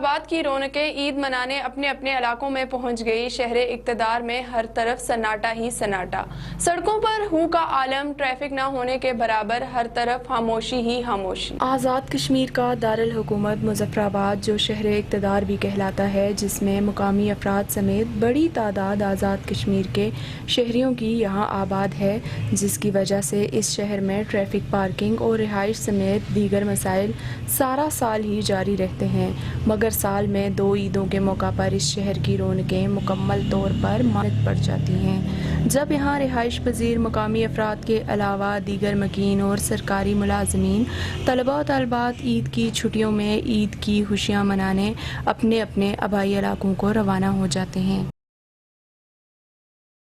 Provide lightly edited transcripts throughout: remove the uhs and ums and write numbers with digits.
मुजफ्फराबाद की रौनकें ईद मनाने अपने अपने इलाकों में पहुंच गई। शहर इक़्तिदार में हर तरफ सन्नाटा ही सन्नाटा। सड़कों पर हू का आलम, ट्रैफिक न होने के बराबर, हर तरफ खामोशी ही खामोशी। आज़ाद कश्मीर का दारुल हुकूमत मुजफ्फराबाद, जो शहर इक़्तिदार भी कहलाता है, जिसमें मुकामी अफराद समेत बड़ी तादाद आज़ाद कश्मीर के शहरियों की यहाँ आबाद है, जिसकी वजह से इस शहर में ट्रैफिक, पार्किंग और रिहाइश समेत दीगर मसाइल सारा साल ही जारी रहते हैं। मगर साल में 2 ईदों के मौका पर इस शहर की रौनकें मुकम्मल तौर पर मानद पड़ जाती हैं, जब यहाँ रिहाइश पजीर मुकामी अफराद के अलावा दीगर मकीन और सरकारी मुलाजमीन, तलबा और तलबात ईद की छुट्टियों में ईद की खुशियाँ मनाने अपने अपने आबाई इलाकों को रवाना हो जाते हैं।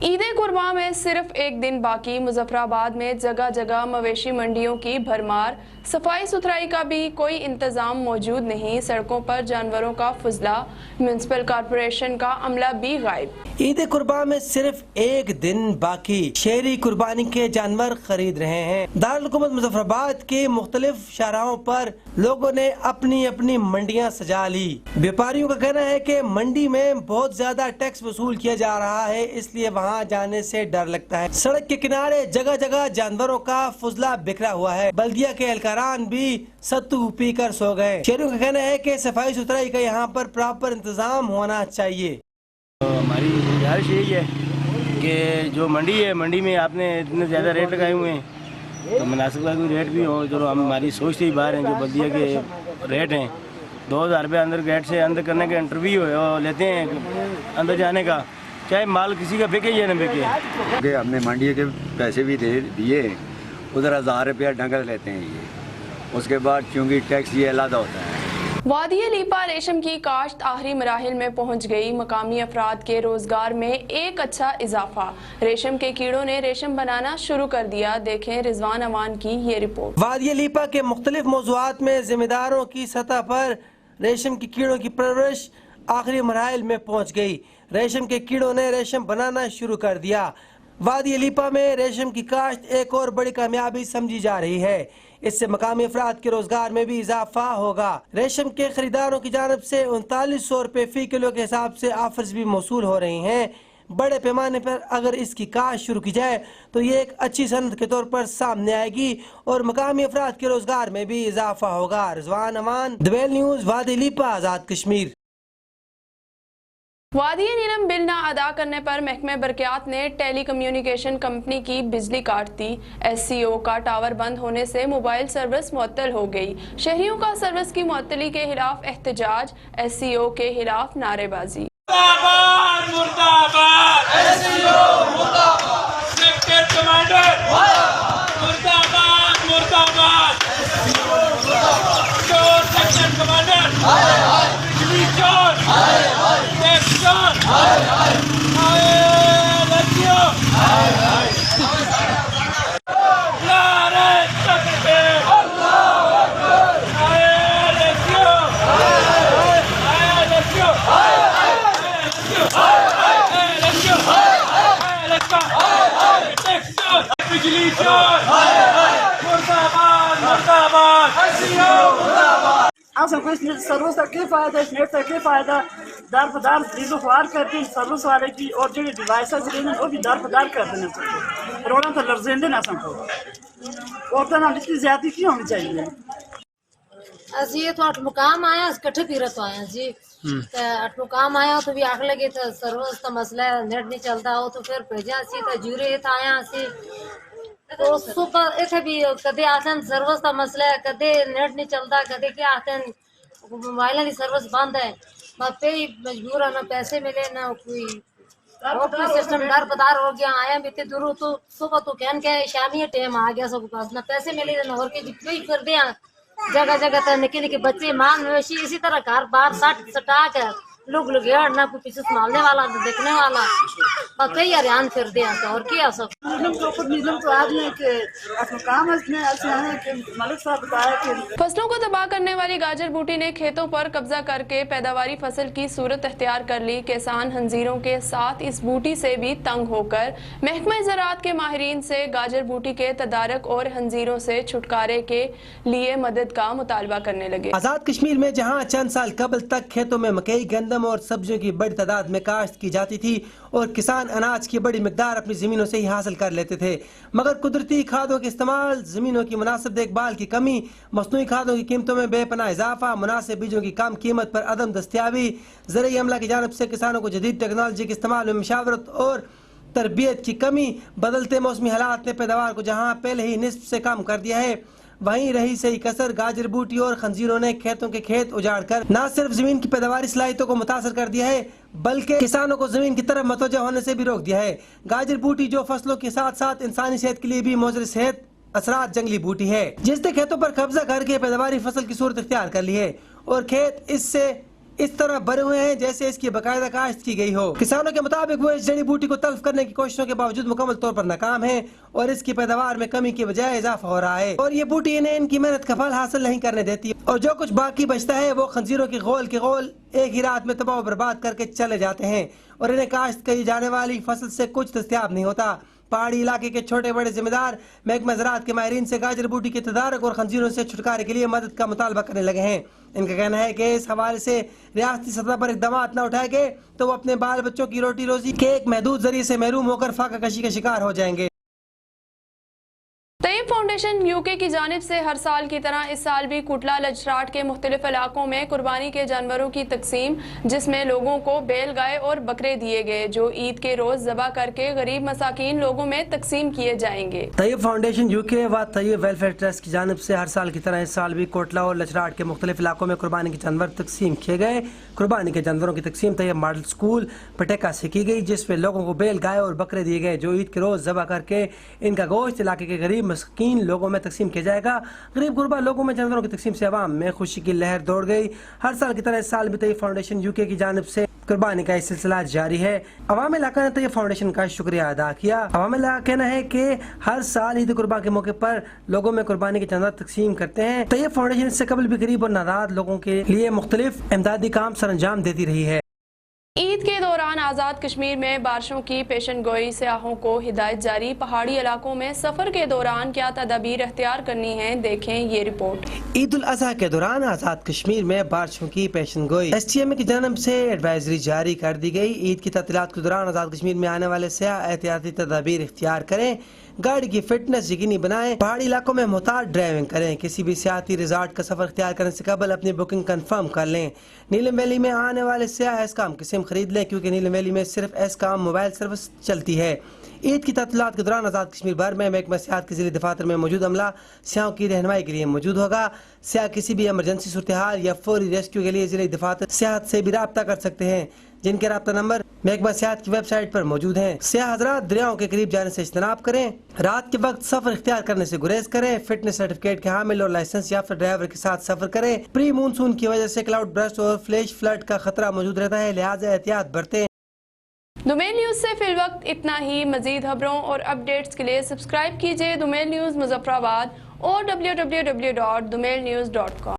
ईद कुर्बान में सिर्फ एक दिन बाकी। मुजफ्फराबाद में जगह जगह मवेशी मंडियों की भरमार, सफाई सुथराई का भी कोई इंतजाम मौजूद नहीं। सड़कों पर जानवरों का फुजला, म्यूनिसिपल कॉरपोरेशन का अमला भी गायब। ईद कुर्बान में सिर्फ एक दिन बाकी, शहरी कुर्बानी के जानवर खरीद रहे हैं। दारुल हुकूमत मुजफ्फराबाद के मुख्तलिफ शाहराहों पर लोगों ने अपनी अपनी मंडियां सजा ली। व्यापारियों का कहना है कि मंडी में बहुत ज्यादा टैक्स वसूल किया जा रहा है, इसलिए वहाँ जाने से डर लगता है। सड़क के किनारे जगह जगह जानवरों का फुजला बिखरा हुआ है। बल्दिया के एहलकारान भी सत्तू पी कर सो गए। शहरियों का कहना है कि सफाई सुथराई का यहाँ पर प्रॉपर इंतजाम होना चाहिए। हमारी गुजारिश यही है कि जो मंडी है, मंडी में आपने इतने ज़्यादा रेट लगाए हुए हैं, तो मुनासिब रेट भी हो। जो हमारी सोच से बाहर हैं, जो बल्दिया के रेट हैं 2000 रुपये अंदर गेट से अंदर करने का इंटरव्यू है और लेते हैं अंदर जाने का, चाहे माल किसी का बिके या न बिके। हमने मंडी के पैसे भी दे दिए, उधर 1000 रुपया डंगर लेते हैं ये, उसके बाद चूँकि टैक्स ये अलग होता है। वादी लीपा रेशम की काश्त आखिरी मराहिल में पहुंच गई। मकामी अफराद के रोजगार में एक अच्छा इजाफा। रेशम के कीड़ों ने रेशम बनाना शुरू कर दिया। देखें रिजवान अमान की ये रिपोर्ट। वादी लीपा के मुख्तलिफ मौज़ूआत में जिम्मेदारों की सतह पर रेशम की कीड़ों की परवरिश आखिरी मराहिल में पहुंच गई। रेशम के कीड़ों ने रेशम बनाना शुरू कर दिया। वादी लीपा में रेशम की काश्त एक और बड़ी कामयाबी समझी जा रही है। इससे मकामी अफराद के रोजगार में भी इजाफा होगा। रेशम के खरीदारों की जानब से 3900 रुपये फी किलो के हिसाब से ऑफर्स भी मौसूल हो रही हैं। बड़े पैमाने पर अगर इसकी काश्त शुरू की जाए तो ये एक अच्छी सनत के तौर पर सामने आएगी और मकामी अफराद के रोजगार में भी इजाफा होगा। रिजवान अमान, दवेल न्यूज, वादी लीपा, आज़ाद कश्मीर। वादी नीलम बिल न अदा करने पर महकमे बरक़ियात ने टेली कम्युनिकेशन कंपनी की बिजली काट दी। SCO का टावर बंद होने से मोबाइल सर्विस मुअत्तल हो गई। शहरियों का सर्विस की मुअत्तली के खिलाफ एहतजाज, SCO के खिलाफ नारेबाजी। मुर्दाबाद मुर्दाबाद SCO मुर्दाबाद, सेक्टर कमांडर मुर्दाबाद मुर्दाबाद, SCO मुर्दाबाद, चोर सेक्टर कमांडर हाय हाय, बिजली चोर हाय हाय, टैक्स चोर हाय हाय, SCO हाय हाय, नारे तकबीर अल्लाहू अकबर, SCO हाय हाय, SCO हाय बिजली चोर मुर्दाबाद मुर्दाबाद SCO मुर्दाबाद। सबको इस सर्विस का क्या फायदा, इस नेट का क्या फायदा, दार पदार खुआर करते हैं सर्विस वाले की, और जो डिवाइस वो भी दार पदार करते हैं सबको रोड़ा तो लर्जेंदे ना सबको, और तो ना इसकी ज्यादा क्यों होनी चाहिए। ਅਸੀਂ ਇਹ ਤੋਂ ਮੁਕਾਮ ਆਇਆ ਇਕੱਠੇ ਪੀਰਤ ਤੋਂ ਆਇਆ ਜੀ ਤੇ ਅਟ ਮੁਕਾਮ ਆਇਆ तो भी आग लगे तो सर्विस का मसला नेट नहीं चलता हो तो फिर भेजा सी तो जूरे इत आया सी तो सुबह इथे भी कदे आते हैं सर्विस का मसला है, कदे नेट नहीं चलता, कदे क्या आते हैं मोबाइल की सर्विस बंद है। पे ही मजबूर है, ना पैसे मिले ना कोई सिस्टम डर पदार हो गया। आया भी दूर तो सुबह तो कहन के शामी टाइम आ गया सबके पास, ना पैसे मिले ना और कोई कर दिया। जगह जगह तो निके निके बच्चे मान मवेशी इसी तरह घर बाहर सट सटा कर लोग लगे ना कोई पीछे संभालने वाला ना देखने वाला, पता ही हरियाण फिर दिया तो और क्या सब। नीलम के ऊपर नीलम तो आज में कि काम इसमें ऐसे हैं कि मलिक साहब बताया कि फसलों को तबाह करने वाली गाजर बूटी ने खेतों पर कब्जा करके पैदावारी फसल की सूरत अख्तियार कर ली। किसान हंजीरों के साथ इस बूटी से भी तंग होकर महकमा ज़राअत के माहिरीन से गाजर बूटी के तदारक और हंजीरों से छुटकारे के लिए मदद का मुतालबा करने लगे। आज़ाद कश्मीर में जहां चंद साल कबल तक खेतों में मकई, गंदम और सब्जियों की बड़ी तादाद में काश्त की जाती थी और किसान अनाज की बड़ी मिकदार अपनी ज़मीनों से ही हासिल कर लेते थे, मगर कुदरती खादों के इस्तेमाल, ज़मीनों की मुनासिब देखभाल की कमी, मसनूई खादों की कीमतों में बेपनाह इजाफा, मुनासिब बीजों की कम कीमत पर अदम दस्तियाबी, ज़रूरी अमला की जानिब से किसानों को जदीद टेक्नोलॉजी के इस्तेमाल में मशावरत और तरबियत की कमी, बदलते मौसमी हालात ने पैदावार को जहाँ पहले ही निस्फ से कम कर दिया है, वहीं रही सही कसर गाजर बूटी और खंजीरों ने खेतों के खेत उजाड़ कर न सिर्फ जमीन की पैदावारी सलाहियतों को मुतासर कर दिया है, बल्कि किसानों को जमीन की तरफ मतवज्जा होने से भी रोक दिया है। गाजर बूटी जो फसलों के साथ साथ इंसानी सेहत के लिए भी मुज़र सेहत असरात जंगली बूटी है, जिसने खेतों पर कब्जा करके पैदावारी फसल की सूरत इख्तियार कर ली है और खेत इससे इस तरह भरे हुए हैं जैसे इसकी बाकायदा काश्त की गई हो। किसानों के मुताबिक वो इस जड़ी बूटी को तल्फ करने की कोशिशों के बावजूद मुकम्मल तौर पर नाकाम है और इसकी पैदावार में कमी की बजाय इजाफा हो रहा है और ये बूटी इन्हें इनकी मेहनत का फल हासिल नहीं करने देती और जो कुछ बाकी बचता है वो खंजीरों की गोल एक ही रात में तबाह बर्बाद करके चले जाते हैं और इन्हें काश्त की जाने वाली फसल से कुछ दस्तयाब नहीं होता। पहाड़ी इलाके के छोटे बड़े जिम्मेदार महकमा ज़राअत के माहिरीन से गाजर बूटी के तदारक और खंजीरों से छुटकारे के लिए मदद का मुतालबा करने लगे हैं। इनका कहना है कि इस हवाले से रियासती सतह पर इक़दाम न उठाए गए तो वो अपने बाल बच्चों की रोटी रोजी के एक महदूद जरिए से महरूम होकर फाका कशी का शिकार हो जाएंगे। तैयब फाउंडेशन यूके की जानिब से हर साल की तरह इस साल भी कुटला लजराट के मुख्तलिफ इलाकों में कुर्बानी के जानवरों की तकसीम, जिसमें लोगों को बैल, गाय और बकरे दिए गए जो ईद के रोज ज़बा करके गरीब मसाकीन लोगों में तकसीम किए जाएंगे। तैयब फाउंडेशन यूके व तैयब वेलफेयर ट्रस्ट की जानिब से हर साल की तरह इस साल भी कोटला और लजराट के मुख्तलिफ इलाकों में कुर्बानी के जानवर तकसीम किए गए। कुर्बानी के जानवरों की तकसीम तैयब मॉडल स्कूल पटेका से की गई, जिसमें लोगों को बैल, गाय और बकरे दिए गए जो ईद के रोज ज़बा करके इनका गोश्त इलाके के गरीब मस्कीन लोगों में तकसीम किया जाएगा। गरीब गुरबा लोगों में जानवरों की तकसीम से अवाम में खुशी की लहर दौड़ गई। हर साल की तरह इस साल भी तैयब फाउंडेशन यूके की जानिब से कुर्बानी का इस सिलसिला जारी है। अवाम इलाका ने तैयब फाउंडेशन का शुक्रिया अदा किया। अवाम इलाका कहना है कि हर साल ईद कुर्बान के मौके पर लोगों में कुर्बानी के जानवर तकसीम करते हैं। तैयब फाउंडेशन इससे कबल भी गरीब और नादार लोगों के लिए मुख्तलिफ इमदादी काम सरअंजाम देती रही है। ईद के दौरान आज़ाद कश्मीर में बारिशों की पेशन गोई, सयाहों को हिदायत जारी। पहाड़ी इलाकों में सफ़र के दौरान क्या तदाबीर अख्तियार करनी है, देखें ये रिपोर्ट। ईद उल अज़हा के दौरान आज़ाद कश्मीर में बारिशों की पेशन गोई STM की जानिब से एडवाइजरी जारी कर दी गई। ईद की तातीलात के दौरान आज़ाद कश्मीर में आने वाले सयाह एहतियाती तदाबीर इख्तियार करें, गाड़ी की फिटनेस यकीनी बनाएं, पहाड़ी इलाकों में मोहतात ड्राइविंग करें, किसी भी सियाती रिजॉर्ट का सफर इख्तियार करने से कबल अपनी बुकिंग कंफर्म कर लें। नीलम वैली में आने वाले सयाह एस्काम की सिम खरीद लें क्योंकि नीलम वैली में सिर्फ एस्काम मोबाइल सर्विस चलती है। ईद की तातीलात के दौरान आज़ाद कश्मीर भर में महकमा सियाहत के ज़िले दफातर में मौजूद अमला सयाहों की रहनुमाई के लिए मौजूद होगा। सयाह किसी भी इमरजेंसी सूरत हाल या फौरी रेस्क्यू के लिए ज़िले दफातर सियाहत से भी राब्ता कर सकते हैं, जिनके राब्ता नंबर महकमा सियाहत की वेबसाइट पर मौजूद हैं। सयाह हज़रात दरियाओं के करीब जाने से इज्तनाब करें, रात के वक्त सफर इख्तियार करने से गुरेज करें, फिटनेस सर्टिफिकेट के हामिल और लाइसेंस याफ्ता ड्राइवर के साथ सफर करें। प्री मानसून की वजह से क्लाउड बर्स्ट और फ्लैश फ्लड का खतरा मौजूद रहता है, लिहाजा एहतियात बरतें। दुमेल न्यूज़ से फिल वक्त इतना ही। मज़ीद खबरों और अपडेट्स के लिए सब्सक्राइब कीजिए दुमेल न्यूज़ मुज़फ़्फ़राबाद और www.dumelnews.com।